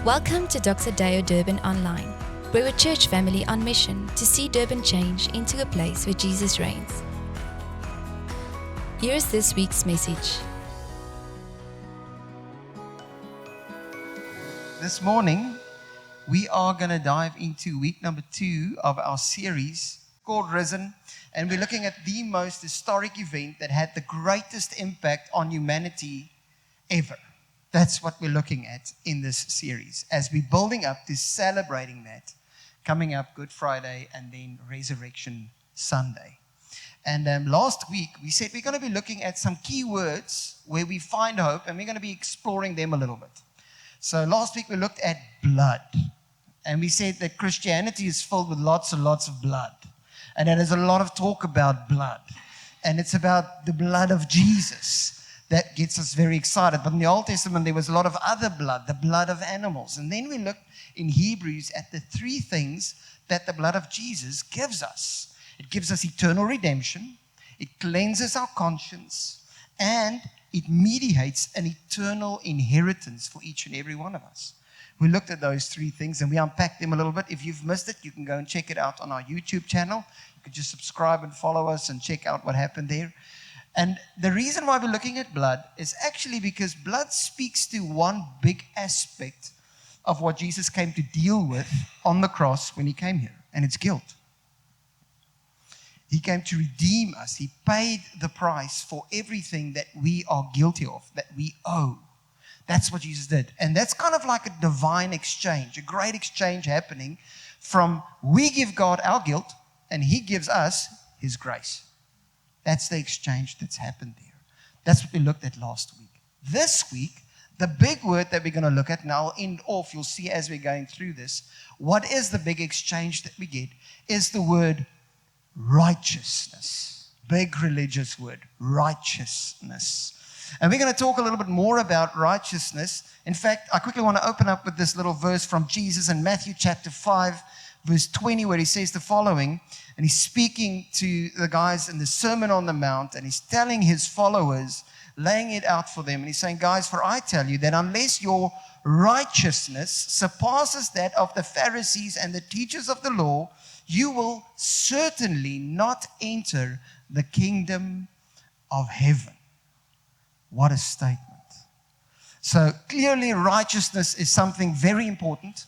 Welcome to DD Durban Online. We're a church family on mission to see Durban change into a place where Jesus reigns. Here's this week's message. This morning, we are going to dive into week number 2 of our series called Risen, and we're looking at the most historic event that had the greatest impact on humanity ever. That's what we're looking at in this series as we're building up to celebrating that coming up Good Friday and then Resurrection Sunday. And last week, we said we're going to be looking at some key words where we find hope, and we're going to be exploring them a little bit. So last week, we looked at blood, and we said that Christianity is filled with lots and lots of blood, and there's a lot of talk about blood, and it's about the blood of Jesus that gets us very excited. But in the Old Testament, there was a lot of other blood, the blood of animals. And then we looked in Hebrews at the 3 things that the blood of Jesus gives us. It gives us eternal redemption, it cleanses our conscience, and it mediates an eternal inheritance for each and every one of us. We looked at those 3 things and we unpacked them a little bit. If you've missed it, you can go and check it out on our YouTube channel. You can just subscribe and follow us and check out what happened there. And the reason why we're looking at blood is actually because blood speaks to one big aspect of what Jesus came to deal with on the cross when he came here, and it's guilt. He came to redeem us. He paid the price for everything that we are guilty of, that we owe. That's what Jesus did. And that's kind of like a divine exchange, a great exchange happening from we give God our guilt and he gives us his grace. That's the exchange that's happened there. That's what we looked at last week. This week, the big word that we're going to look at, and I'll end off, you'll see as we're going through this, what is the big exchange that we get is the word righteousness. Big religious word, righteousness. And we're going to talk a little bit more about righteousness. In fact, I quickly want to open up with this little verse from Jesus in Matthew chapter 5, verse 20, where he says the following, and he's speaking to the guys in the Sermon on the Mount, and he's telling his followers, laying it out for them, and he's saying, guys, for I tell you that unless your righteousness surpasses that of the Pharisees and the teachers of the law, you will certainly not enter the kingdom of heaven. What a statement. So clearly righteousness is something very important.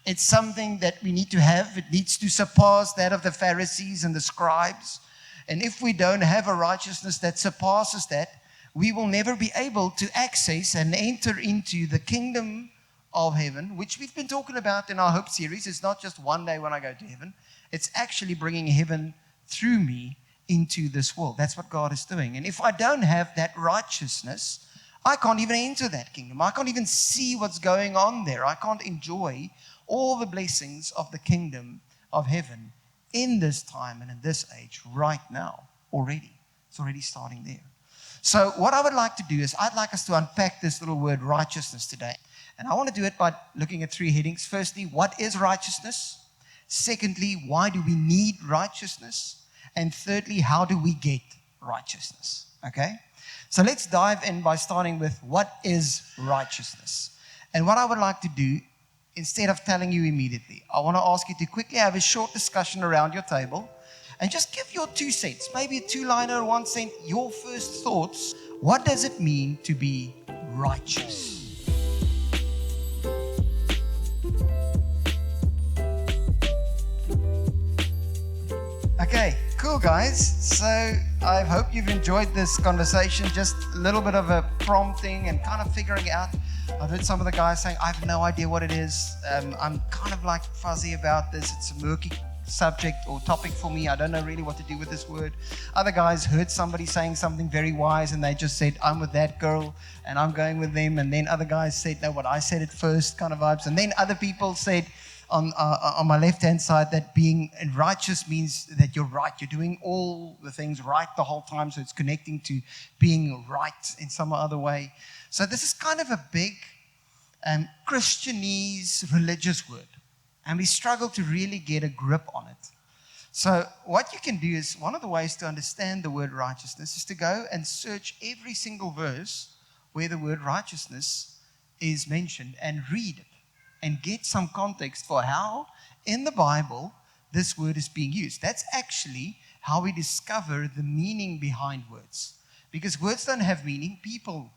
It's something that we need to have. It needs to surpass that of the Pharisees and the scribes. And if we don't have a righteousness that surpasses that, we will never be able to access and enter into the kingdom of heaven, which we've been talking about in our Hope series. It's not just one day when I go to heaven. It's actually bringing heaven through me into this world. That's what God is doing. And if I don't have that righteousness, I can't even enter that kingdom. I can't even see what's going on there. I can't enjoy all the blessings of the kingdom of heaven in this time and in this age right now already. It's already starting there. So what I would like to do is I'd like us to unpack this little word righteousness today. And I want to do it by looking at 3 headings. Firstly, what is righteousness? Secondly, why do we need righteousness? And thirdly, how do we get righteousness? Okay? So let's dive in by starting with what is righteousness. And what I would like to do, instead of telling you immediately, I want to ask you to quickly have a short discussion around your table and just give your 2 cents, maybe a 2-liner, 1 cent, your first thoughts. What does it mean to be righteous? Okay, cool guys. So I hope you've enjoyed this conversation, just a little bit of a prompting and kind of figuring out. I've heard some of the guys saying, I have no idea what it is. I'm kind of like fuzzy about this. It's a murky subject or topic for me. I don't know really what to do with this word. Other guys heard somebody saying something very wise and they just said, I'm with that girl and I'm going with them. And then other guys said, no, what I said it first kind of vibes. And then other people said on my left-hand side that being righteous means that you're right. You're doing all the things right the whole time. So it's connecting to being right in some other way. So this is kind of a big Christianese religious word, and we struggle to really get a grip on it. So what you can do is, one of the ways to understand the word righteousness is to go and search every single verse where the word righteousness is mentioned and read it. and get some context for how in the Bible this word is being used. That's actually how we discover the meaning behind words. Because words don't have meaning, people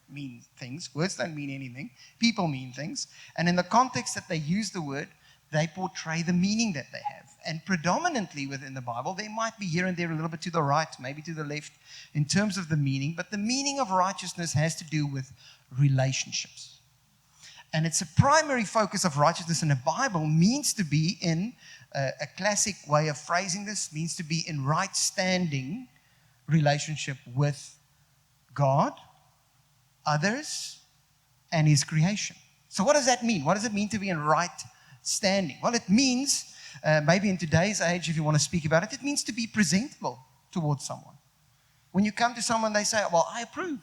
mean things. Words don't mean anything, people mean things. And in the context that they use the word, they portray the meaning that they have. And predominantly within the Bible, they might be here and there a little bit to the right, maybe to the left, in terms of the meaning. But the meaning of righteousness has to do with relationships. And it's a primary focus of righteousness in the Bible means to be in a classic way of phrasing this, means to be in right standing relationship with God, others, and His creation. So what does that mean? What does it mean to be in right standing? Well, it means, maybe in today's age, if you want to speak about it, it means to be presentable towards someone. When you come to someone, they say, well, I approve.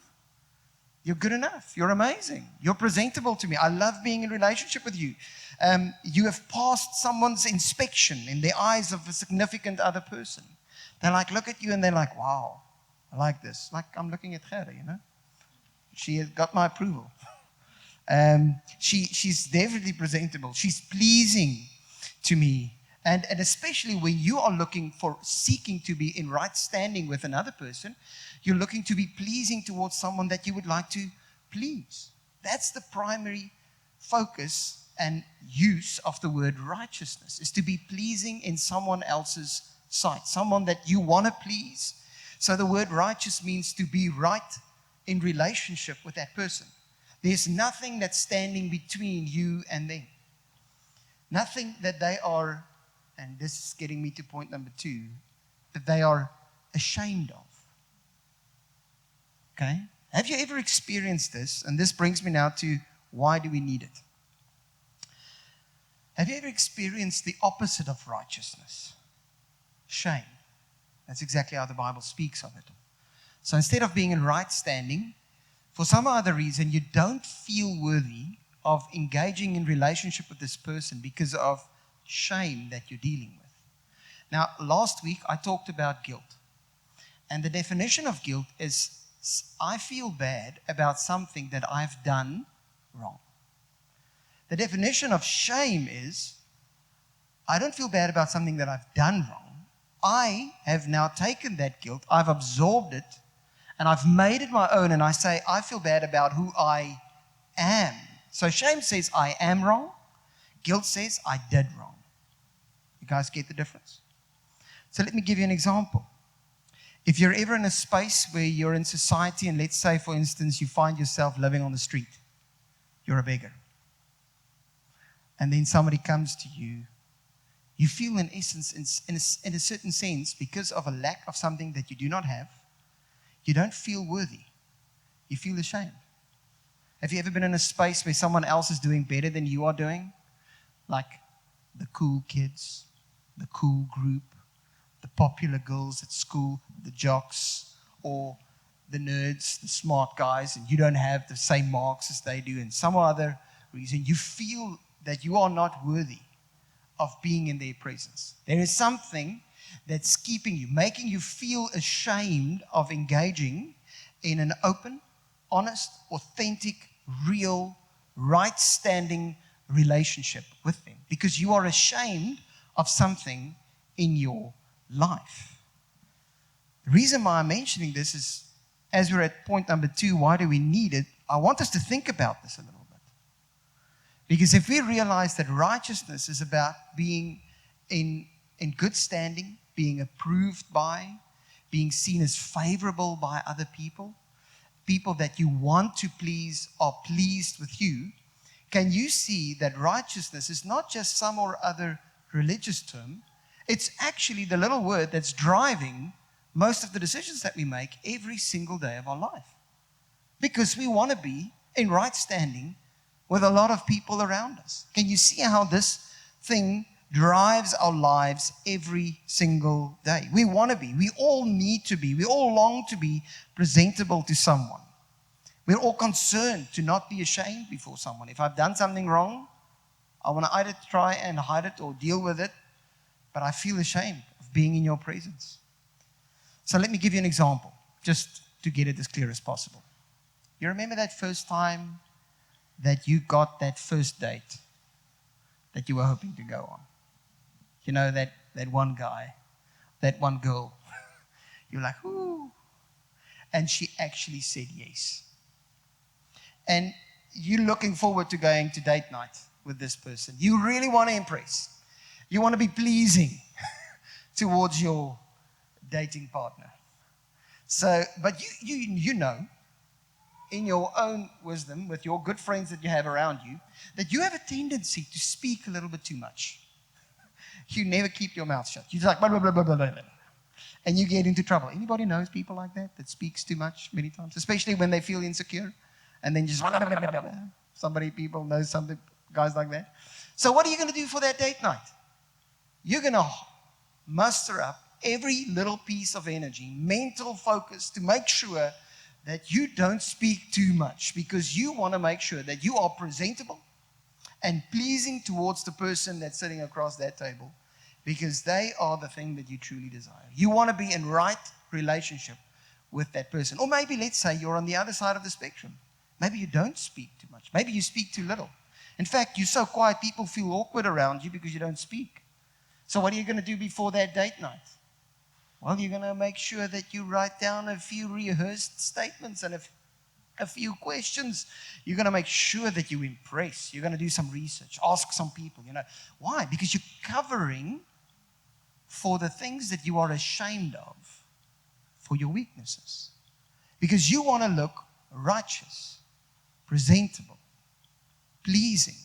You're good enough. You're amazing. You're presentable to me. I love being in relationship with you. You have passed someone's inspection in the eyes of a significant other person. They look at you and they're like, wow, I like this. Like I'm looking at her, She has got my approval. She's definitely presentable. She's pleasing to me. And especially when you are seeking to be in right standing with another person, you're looking to be pleasing towards someone that you would like to please. That's the primary focus and use of the word righteousness, is to be pleasing in someone else's sight, someone that you want to please. So the word righteous means to be right in relationship with that person. There's nothing that's standing between you and them. Nothing that they are, and this is getting me to point number 2, that they are ashamed of. Okay? Have you ever experienced this? And this brings me now to why do we need it? Have you ever experienced the opposite of righteousness? Shame. That's exactly how the Bible speaks of it. So instead of being in right standing, for some other reason, you don't feel worthy of engaging in relationship with this person because of shame that you're dealing with. Now, last week I talked about guilt. And the definition of guilt is I feel bad about something that I've done wrong. The definition of shame is I don't feel bad about something that I've done wrong. I have now taken that guilt, I've absorbed it, and I've made it my own, and I say I feel bad about who I am. So shame says I am wrong. Guilt says I did wrong. You guys get the difference? So let me give you an example. If you're ever in a space where you're in society, and let's say, for instance, you find yourself living on the street, you're a beggar, and then somebody comes to you, you feel in essence, in a certain sense, because of a lack of something that you do not have, you don't feel worthy. You feel ashamed. Have you ever been in a space where someone else is doing better than you are doing? Like the cool kids, the cool group, the popular girls at school, the jocks, or the nerds, the smart guys, and you don't have the same marks as they do, and some other reason, you feel that you are not worthy of being in their presence. There is something that's keeping you, making you feel ashamed of engaging in an open, honest, authentic, real, right-standing relationship with them, because you are ashamed of something in your life. The reason why I'm mentioning this is, as we're at point number 2, why do we need it? I want us to think about this a little bit. Because if we realize that righteousness is about being in good standing, being approved by, being seen as favorable by other people, people that you want to please are pleased with you, can you see that righteousness is not just some or other religious term? It's actually the little word that's driving most of the decisions that we make every single day of our life. Because we want to be in right standing with a lot of people around us. Can you see how this thing drives our lives every single day? We want to be, we all need to be, we all long to be presentable to someone. We're all concerned to not be ashamed before someone. If I've done something wrong, I want to either try and hide it or deal with it, but I feel ashamed of being in your presence. So let me give you an example, just to get it as clear as possible. You remember that first time that you got that first date that you were hoping to go on. You know, that one guy, that one girl. You're like, ooh. And she actually said yes. And you're looking forward to going to date night with this person. You really want to impress. You want to be pleasing towards your dating partner. So, but you know, in your own wisdom, with your good friends that you have around you, that you have a tendency to speak a little bit too much. You never keep your mouth shut. You're just like, blah, blah, blah, blah, blah, blah. And you get into trouble. Anybody knows people like that speaks too much many times, especially when they feel insecure, and then just people know some guys like that. So what are you going to do for that date night? You're going to muster up every little piece of energy, mental focus, to make sure that you don't speak too much, because you want to make sure that you are presentable and pleasing towards the person that's sitting across that table, because they are the thing that you truly desire. You want to be in right relationship with that person. Or maybe, let's say, you're on the other side of the spectrum. Maybe you don't speak too much. Maybe you speak too little. In fact, you're so quiet, people feel awkward around you because you don't speak. So what are you going to do before that date night? Well, you're going to make sure that you write down a few rehearsed statements and a few questions. You're going to make sure that you impress. You're going to do some research, ask some people, you know. Why? Because you're covering for the things that you are ashamed of, for your weaknesses. Because you want to look righteous, presentable, pleasing.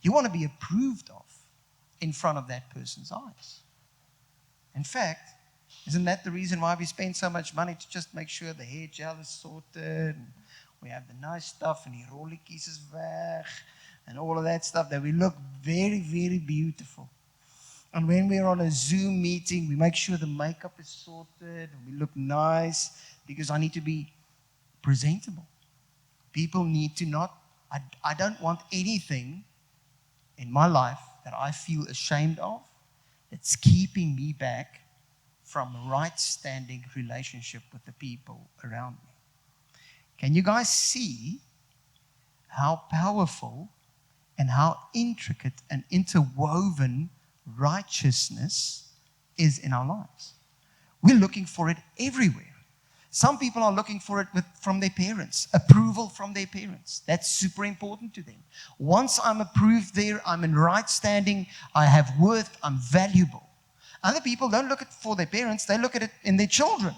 You want to be approved of in front of that person's eyes. In fact, isn't that the reason why we spend so much money, to just make sure the hair gel is sorted, and we have the nice stuff, and die rolletjies is weg, and all of that stuff, that we look very, very beautiful. And when we're on a Zoom meeting, we make sure the makeup is sorted, and we look nice, because I need to be presentable. People need to not, I don't want anything in my life that I feel ashamed of that's keeping me back from a right standing relationship with the people around me. Can you guys see how powerful and how intricate and interwoven righteousness is in our lives? We're looking for it everywhere. Some people are looking for it from their parents, approval from their parents. That's super important to them. Once I'm approved there, I'm in right standing, I have worth, I'm valuable. Other people don't look at it for their parents, they look at it in their children.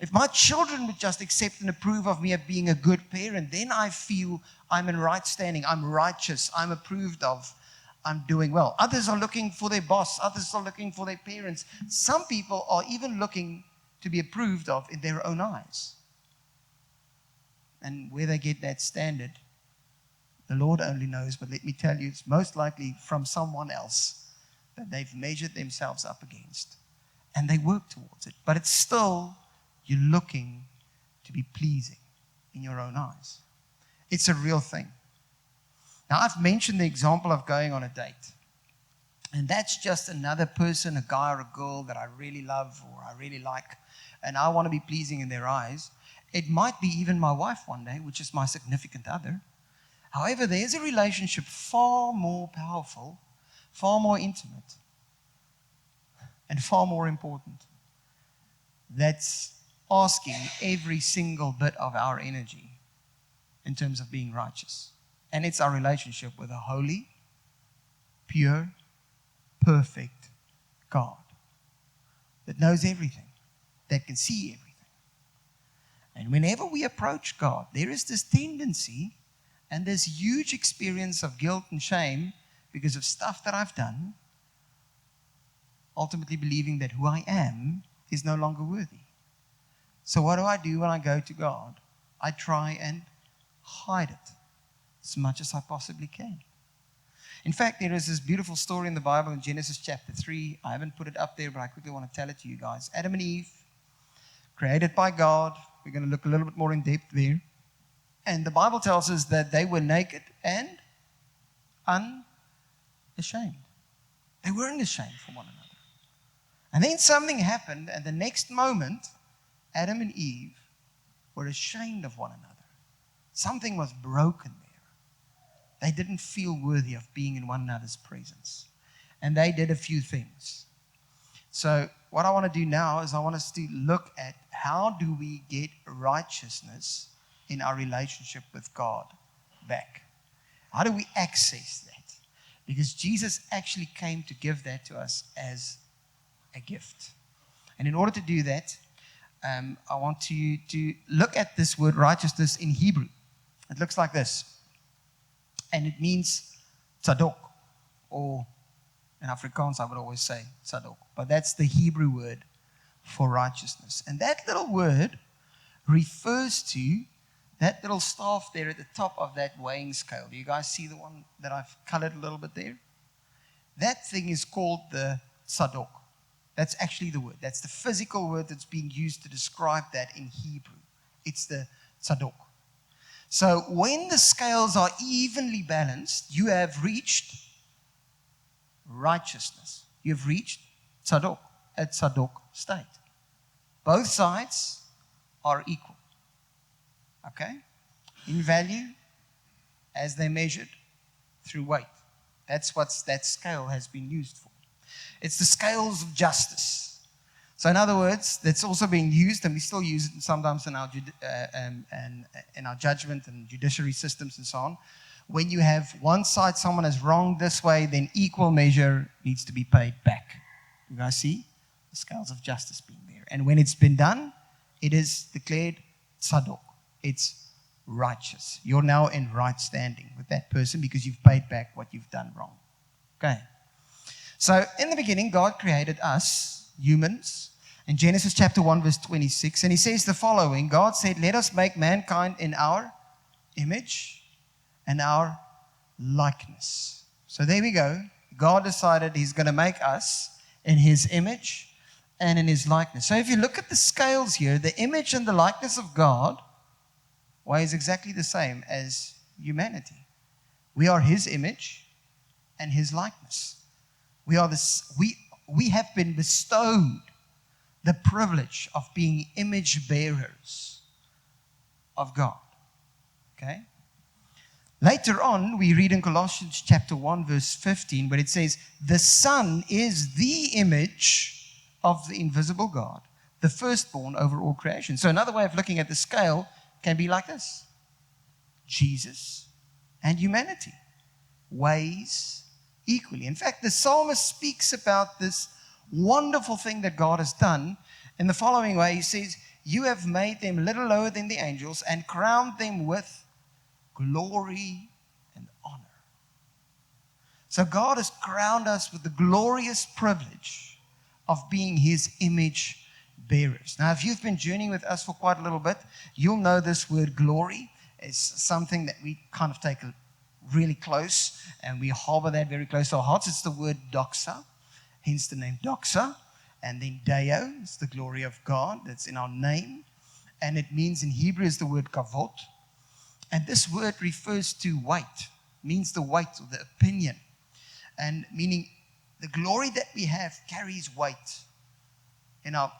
If my children would just accept and approve of me as being a good parent, then I feel I'm in right standing, I'm righteous, I'm approved of, I'm doing well. Others are looking for their boss, others are looking for their parents. Some people are even looking to be approved of in their own eyes. And where they get that standard, the Lord only knows, but let me tell you, it's most likely from someone else that they've measured themselves up against. And they work towards it. But it's still, you're looking to be pleasing in your own eyes. It's a real thing. Now, I've mentioned the example of going on a date. And that's just another person, a guy or a girl that I really love or I really like, and I want to be pleasing in their eyes. It might be even my wife one day, which is my significant other. However, there's a relationship far more powerful, far more intimate, and far more important, that's asking every single bit of our energy in terms of being righteous. And it's our relationship with a holy, pure, perfect God that knows everything, that can see everything. And whenever we approach God, there is this tendency and this huge experience of guilt and shame because of stuff that I've done, ultimately believing that who I am is no longer worthy. So what do when I go to God? I try and hide it as much as I possibly can. In fact, there is this beautiful story in the Bible in Genesis chapter 3. I haven't put it up there, but I quickly want to tell it to you guys. Adam and Eve, created by God. We're going to look a little bit more in depth there. And the Bible tells us that they were naked and unashamed. They weren't ashamed for one another. And then something happened, and the next moment, Adam and Eve were ashamed of one another. Something was broken there. They didn't feel worthy of being in one another's presence. And they did a few things. So what I want to do now is I want us to look at how do we get righteousness in our relationship with God back. How do we access that? Because Jesus actually came to give that to us as a gift. And in order to do that, I want you to look at this word righteousness in Hebrew. It looks like this. And it means tzadok, or in Afrikaans I would always say tzadok. But that's the Hebrew word for righteousness. And that little word refers to that little staff there at the top of that weighing scale. Do you guys see the one that I've colored a little bit there? That thing is called the tzadok. That's actually the word. That's the physical word that's being used to describe that in Hebrew. It's the tzadok. So when the scales are evenly balanced, you have reached righteousness. You've reached tzadok, a tzadok state. Both sides are equal. Okay? In value, as they measured through weight. That's what that scale has been used for. It's the scales of justice. So in other words, that's also being used, and we still use it sometimes in our judgment and judiciary systems and so on. When you have one side, someone is wronged this way, then equal measure needs to be paid back. You guys see? The scales of justice being there. And when it's been done, it is declared tzadok. It's righteous. You're now in right standing with that person because you've paid back what you've done wrong. Okay. So in the beginning, God created us, humans, in Genesis chapter 1, verse 26. And he says the following, God said, let us make mankind in our image and our likeness. So there we go. God decided he's going to make us in his image and in his likeness. So if you look at the scales here, the image and the likeness of God weighs exactly the same as humanity. We are his image and his likeness. We have been bestowed the privilege of being image bearers of God. Okay? Later on, we read in Colossians chapter 1, verse 15, where it says, the Son is the image of the invisible God, the firstborn over all creation. So another way of looking at the scale can be like this. Jesus and humanity weighs equally. In fact, the psalmist speaks about this wonderful thing that God has done in the following way. He says, you have made them little lower than the angels and crowned them with glory and honor. So God has crowned us with the glorious privilege of being his image bearers. Now, if you've been journeying with us for quite a little bit, you'll know this word glory is something that we kind of take really close, and we harbor that very close to our hearts. It's the word doxa, hence the name doxa, and then deo, it's the glory of God that's in our name, and it means in Hebrew is the word kavod, and this word refers to weight, means the weight or the opinion, and meaning the glory that we have carries weight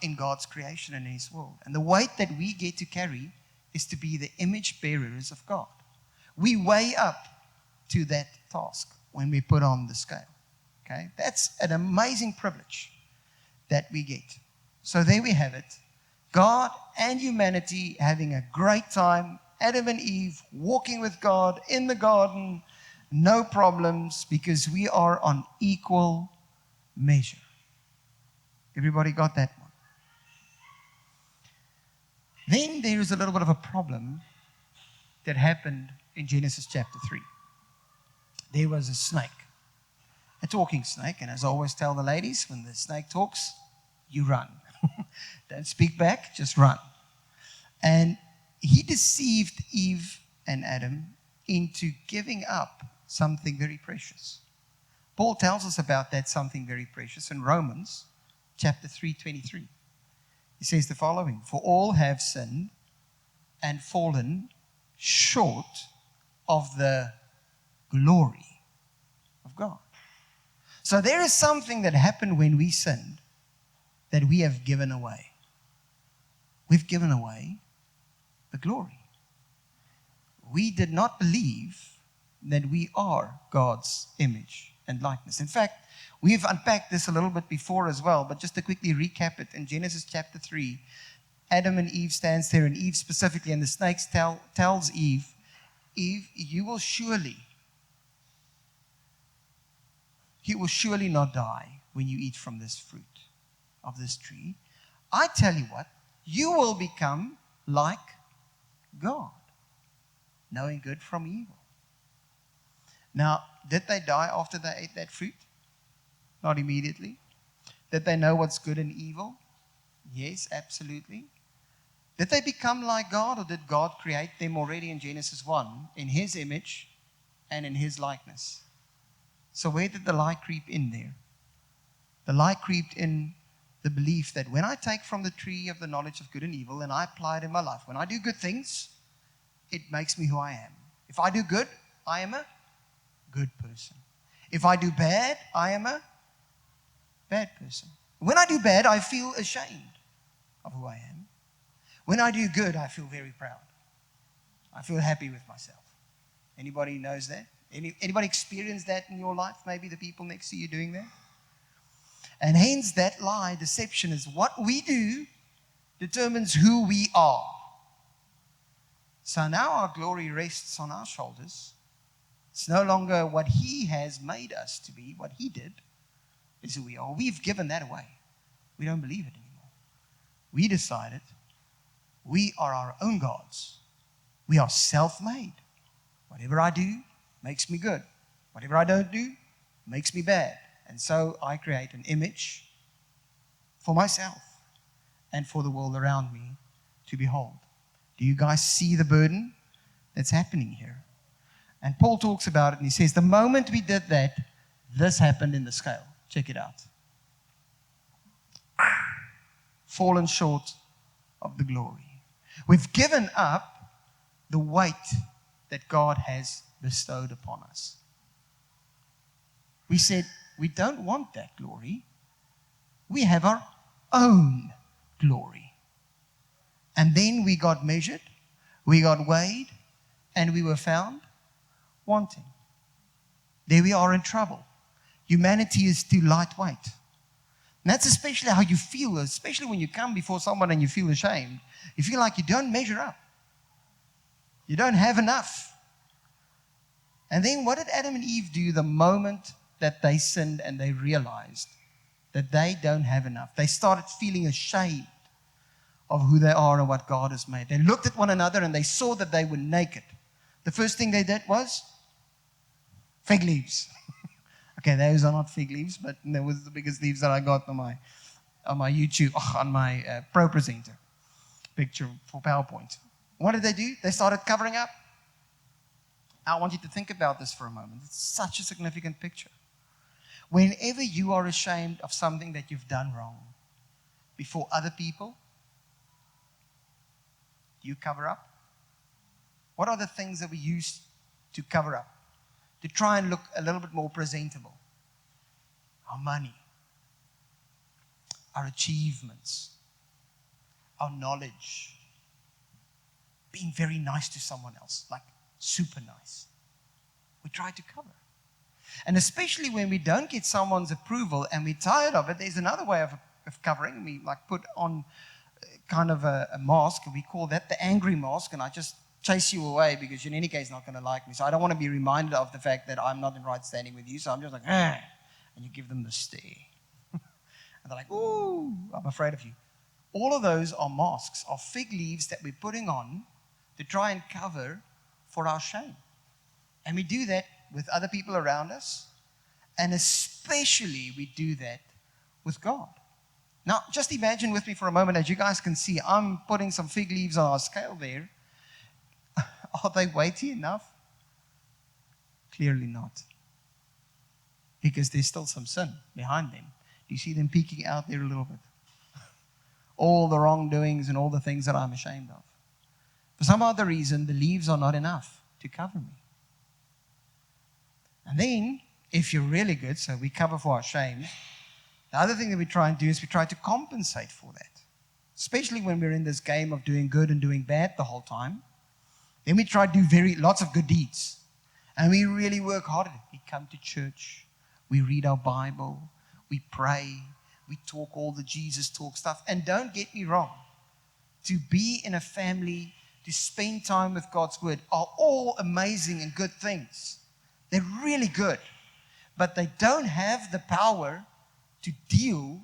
in God's creation and in his world. And the weight that we get to carry is to be the image bearers of God. We weigh up to that task when we put on the scale. Okay? That's an amazing privilege that we get. So there we have it. God and humanity having a great time. Adam and Eve walking with God in the garden. No problems because we are on equal measure. Everybody got that one? Then there is a little bit of a problem that happened in Genesis chapter 3. There was a snake, a talking snake, and as I always tell the ladies, when the snake talks, you run. Don't speak back, just run. And he deceived Eve and Adam into giving up something very precious. Paul tells us about that something very precious in Romans chapter 3:23. He says the following, for all have sinned and fallen short of the glory of God. So there is something that happened when we sinned that we have given away. We've given away the glory. We did not believe that we are God's image and likeness. In fact, we've unpacked this a little bit before as well, but just to quickly recap it, in Genesis chapter 3, Adam and Eve stands there, and Eve specifically, and the snake tells Eve, Eve, you will surely not die when you eat from this fruit of this tree. I tell you what, you will become like God, knowing good from evil. Now, did they die after they ate that fruit? Not immediately. Did they know what's good and evil? Yes, absolutely. Did they become like God, or did God create them already in Genesis 1 in His image and in His likeness? So where did the lie creep in there? The lie creeped in the belief that when I take from the tree of the knowledge of good and evil and I apply it in my life, when I do good things, it makes me who I am. If I do good, I am a good person. If I do bad, I am a bad person. When I do bad, I feel ashamed of who I am. When I do good, I feel very proud. I feel happy with myself. Anybody knows that? Anybody experience that in your life? Maybe the people next to you doing that? And hence that lie, deception, is what we do determines who we are. So now our glory rests on our shoulders. It's no longer what He has made us to be, what He did is who we are. We've given that away. We don't believe it anymore. We decided we are our own gods. We are self-made. Whatever I do makes me good. Whatever I don't do makes me bad. And so I create an image for myself and for the world around me to behold. Do you guys see the burden that's happening here? And Paul talks about it, and he says, the moment we did that, this happened in the scale. Check it out. Fallen short of the glory. We've given up the weight that God has bestowed upon us. We said, we don't want that glory. We have our own glory. And then we got measured, we got weighed, and we were found wanting. There we are in trouble. Humanity is too lightweight. And that's especially how you feel, especially when you come before someone and you feel ashamed. You feel like you don't measure up. You don't have enough. And then what did Adam and Eve do the moment that they sinned and they realized that they don't have enough? They started feeling ashamed of who they are and what God has made. They looked at one another and they saw that they were naked. The first thing they did was fig leaves. Okay, those are not fig leaves, but that was the biggest leaves that I got on my YouTube, on my Pro Presenter picture for PowerPoint. What did they do? They started covering up. I want you to think about this for a moment. It's such a significant picture. Whenever you are ashamed of something that you've done wrong before other people, do you cover up? What are the things that we use to cover up? To try and look a little bit more presentable? Our money, our achievements, our knowledge, being very nice to someone else, like super nice. We try to cover. And especially when we don't get someone's approval and we're tired of it, there's another way of covering. We like put on kind of a mask, and we call that the angry mask, and I just chase you away because you're in any case not going to like me. So I don't want to be reminded of the fact that I'm not in right standing with you. So I'm just like, and you give them the stare. And they're like, ooh, I'm afraid of you. All of those are masks, are fig leaves that we're putting on to try and cover for our shame. And we do that with other people around us, and especially we do that with God. Now, just imagine with me for a moment, as you guys can see, I'm putting some fig leaves on our scale there. Are they weighty enough? Clearly not. Because there's still some sin behind them. Do you see them peeking out there a little bit? All the wrongdoings and all the things that I'm ashamed of. For some other reason, the leaves are not enough to cover me. And then, if you're really good, so we cover for our shame, the other thing that we try and do is we try to compensate for that. Especially when we're in this game of doing good and doing bad the whole time. Then we try to do lots of good deeds. And we really work hard at it. We come to church. We read our Bible. We pray. We talk all the Jesus talk stuff. And don't get me wrong. To be in a family, to spend time with God's Word are all amazing and good things. They're really good. But they don't have the power to deal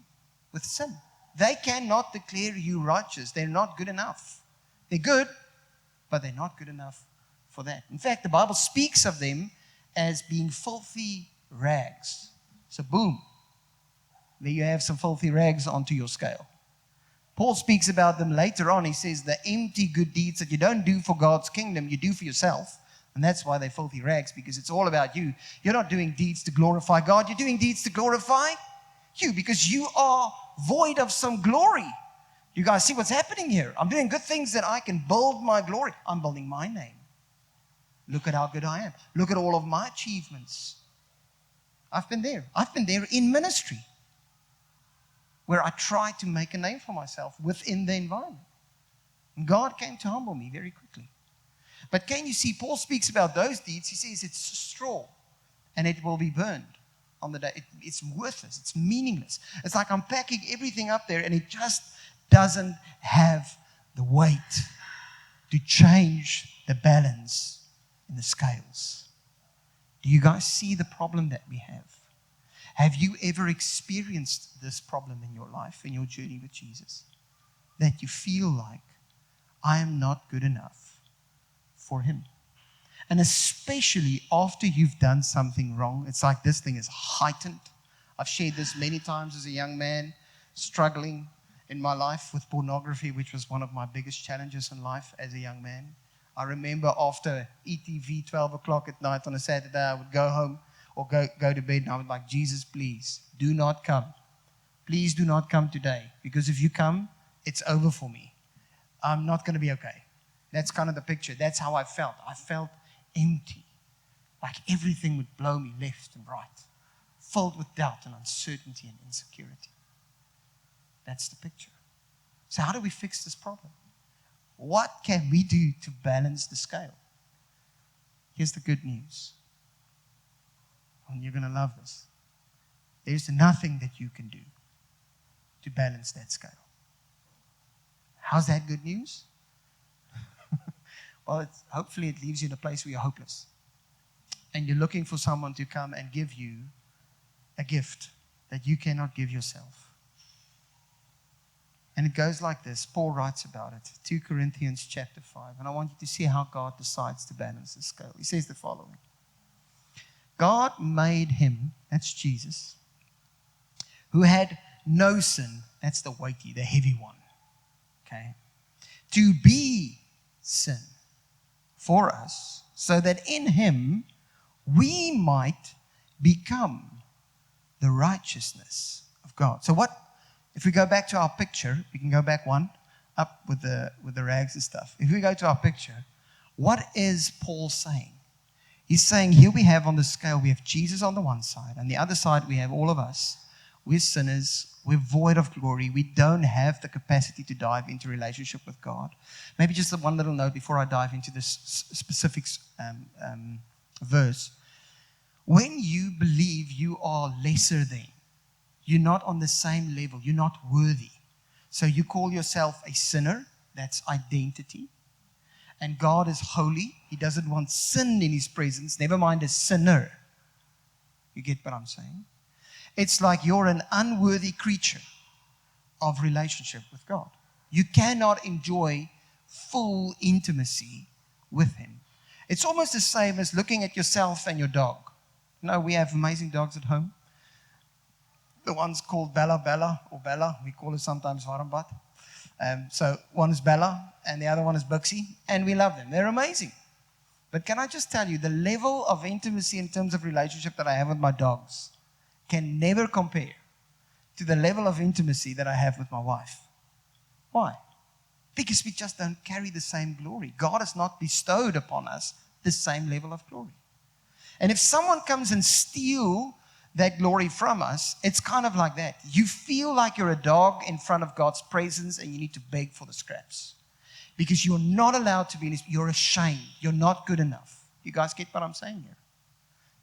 with sin. They cannot declare you righteous. They're not good enough. They're good, but they're not good enough for that. In fact, the Bible speaks of them as being filthy rags. So boom, there you have some filthy rags onto your scale. Paul speaks about them later on. He says the empty good deeds that you don't do for God's kingdom, you do for yourself. And that's why they're filthy rags, because it's all about you. You're not doing deeds to glorify God. You're doing deeds to glorify you, because you are void of some glory. You guys see what's happening here? I'm doing good things that I can build my glory. I'm building my name. Look at how good I am. Look at all of my achievements. I've been there. I've been there in ministry, where I tried to make a name for myself within the environment. And God came to humble me very quickly. But can you see, Paul speaks about those deeds. He says it's straw and it will be burned on the day. It's worthless. It's meaningless. It's like I'm packing everything up there and it just doesn't have the weight to change the balance in the scales. Do you guys see the problem that we have? Have you ever experienced this problem in your life, in your journey with Jesus? That you feel like, I am not good enough for Him. And especially after you've done something wrong, it's like this thing is heightened. I've shared this many times as a young man, struggling in my life with pornography, which was one of my biggest challenges in life as a young man. I remember after ETV, 12 o'clock at night on a Saturday, I would go home or go to bed, and I was like, Jesus, please, do not come. Please do not come today, because if you come, it's over for me. I'm not going to be okay. That's kind of the picture. That's how I felt. I felt empty, like everything would blow me left and right, filled with doubt and uncertainty and insecurity. That's the picture. So how do we fix this problem? What can we do to balance the scale? Here's the good news. And you're going to love this. There's nothing that you can do to balance that scale. How's that good news? Well, hopefully it leaves you in a place where you're hopeless. And you're looking for someone to come and give you a gift that you cannot give yourself. And it goes like this. Paul writes about it. 2 Corinthians chapter 5. And I want you to see how God decides to balance the scale. He says the following. God made Him, that's Jesus, who had no sin, that's the weighty, the heavy one, okay, to be sin for us, so that in Him we might become the righteousness of God. So what, if we go back to our picture, we can go back one, up with the rags and stuff. If we go to our picture, what is Paul saying? He's saying here we have on the scale, we have Jesus on the one side. On the other side, we have all of us. We're sinners. We're void of glory. We don't have the capacity to dive into relationship with God. Maybe just one little note before I dive into this specific verse. When you believe you are lesser than, you're not on the same level, you're not worthy. So you call yourself a sinner, that's identity. And God is holy. He doesn't want sin in His presence, never mind a sinner. You get what I'm saying? It's like you're an unworthy creature of relationship with God. You cannot enjoy full intimacy with Him. It's almost the same as looking at yourself and your dog. You know, we have amazing dogs at home. The one's called Bella, or Bella. We call her sometimes Warmbat. So one is Bella and the other one is Buxy, and we love them. They're amazing. But can I just tell you, the level of intimacy in terms of relationship that I have with my dogs can never compare to the level of intimacy that I have with my wife. Why? Because we just don't carry the same glory. God has not bestowed upon us the same level of glory. And if someone comes and steals that glory from us, it's kind of like that. You feel like you're a dog in front of God's presence and you need to beg for the scraps. Because you're not allowed to be in His, you're ashamed. You're not good enough. You guys get what I'm saying here?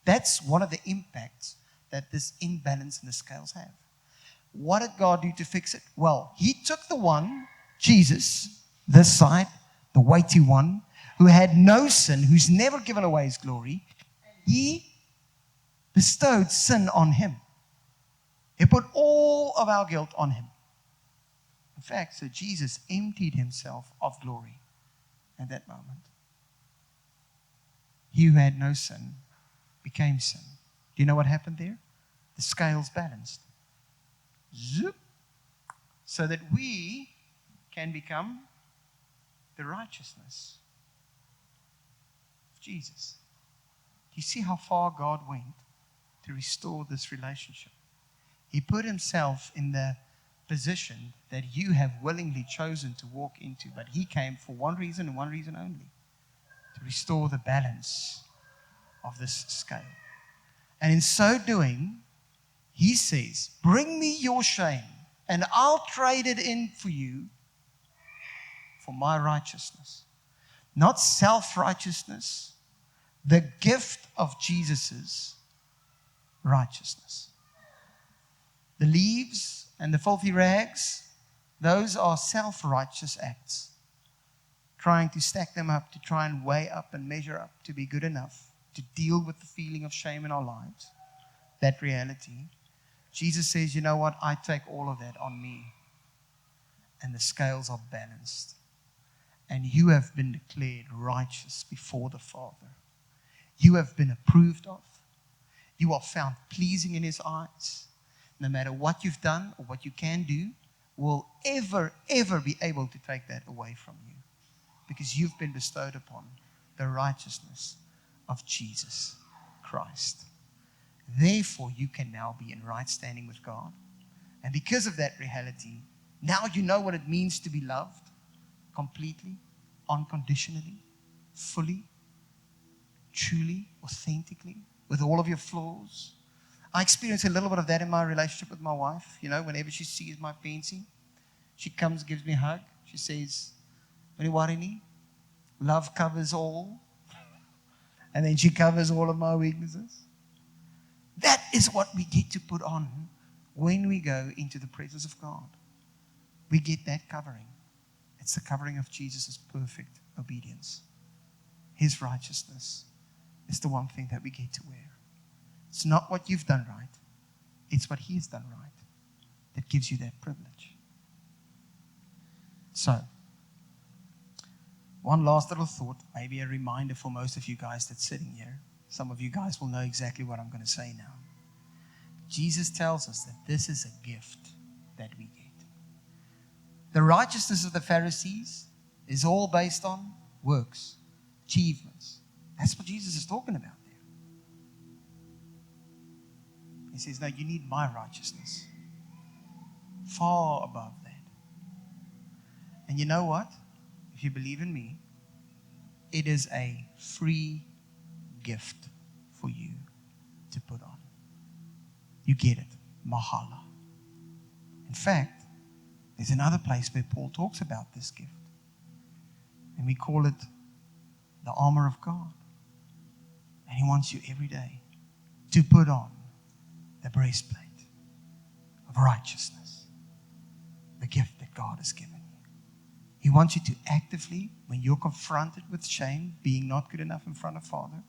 That's one of the impacts that this imbalance in the scales have. What did God do to fix it? Well, He took the one, Jesus, this side, the weighty one, who had no sin, who's never given away His glory. He bestowed sin on Him. He put all of our guilt on Him. In fact, so Jesus emptied Himself of glory at that moment. He who had no sin became sin. Do you know what happened there? The scales balanced. Zoop. So that we can become the righteousness of Jesus. Do you see how far God went to restore this relationship? He put Himself in the position that you have willingly chosen to walk into, but He came for one reason and one reason only, to restore the balance of this scale. And in so doing, He says, bring me your shame and I'll trade it in for you for my righteousness. Not self-righteousness, the gift of Jesus' righteousness. The leaves and the filthy rags, those are self-righteous acts. Trying to stack them up, to try and weigh up and measure up, to be good enough, to deal with the feeling of shame in our lives. That reality. Jesus says, you know what? I take all of that on me. And the scales are balanced. And you have been declared righteous before the Father. You have been approved of. You are found pleasing in His eyes. No matter what you've done or what you can do, will ever be able to take that away from you. Because you've been bestowed upon the righteousness of Jesus Christ. Therefore, you can now be in right standing with God. And because of that reality, now you know what it means to be loved completely, unconditionally, fully, truly, authentically, with all of your flaws. I experience a little bit of that in my relationship with my wife. You know, whenever she sees my painting, she comes, gives me a hug. She says, "Warini, love covers all." And then she covers all of my weaknesses. That is what we get to put on when we go into the presence of God. We get that covering. It's the covering of Jesus' perfect obedience. His righteousness is the one thing that we get to wear. It's not what you've done right. It's what He has done right that gives you that privilege. So, one last little thought, maybe a reminder for most of you guys that's sitting here. Some of you guys will know exactly what I'm going to say now. Jesus tells us that this is a gift that we get. The righteousness of the Pharisees is all based on works, achievements. That's what Jesus is talking about there. He says, no, you need my righteousness. Far above that. And you know what? If you believe in me, it is a free gift for you to put on. You get it. Mahala. In fact, there's another place where Paul talks about this gift. And we call it the armor of God. And He wants you every day to put on the breastplate of righteousness, the gift that God has given you. He wants you to actively, when you're confronted with shame, being not good enough in front of Father,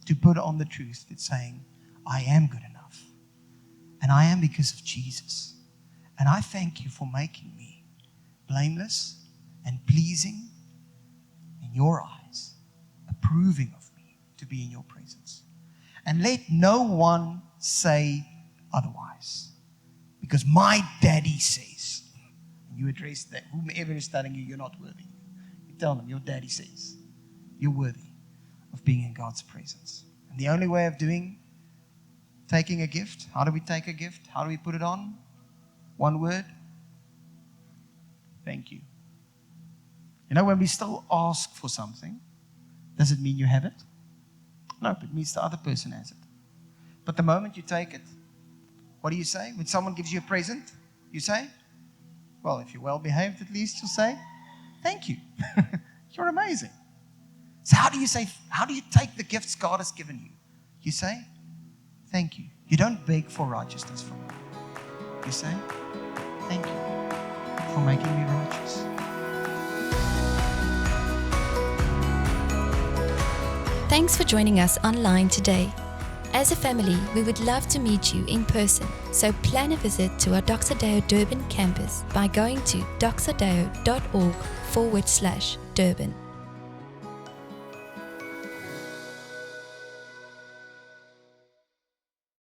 to put on the truth that's saying, I am good enough. And I am because of Jesus. And I thank you for making me blameless and pleasing in your eyes, approving of me to be in your presence. And let no one say otherwise. Because my daddy says, and you address that, whomever is telling you you're not worthy, you tell them your daddy says you're worthy of being in God's presence. And the only way of taking a gift, how do we take a gift? How do we put it on? One word. Thank you. You know, when we still ask for something, does it mean you have it? No, it means the other person has it. But the moment you take it, what do you say? When someone gives you a present, you say, well, if you're well behaved at least, you'll say, thank you. You're amazing. So how do you take the gifts God has given you? You say, thank you. You don't beg for righteousness from God. You say, thank you for making me righteous. Thanks for joining us online today. As a family, we would love to meet you in person, so plan a visit to our Doxodeo Durban campus by going to doxodeo.org/Durban.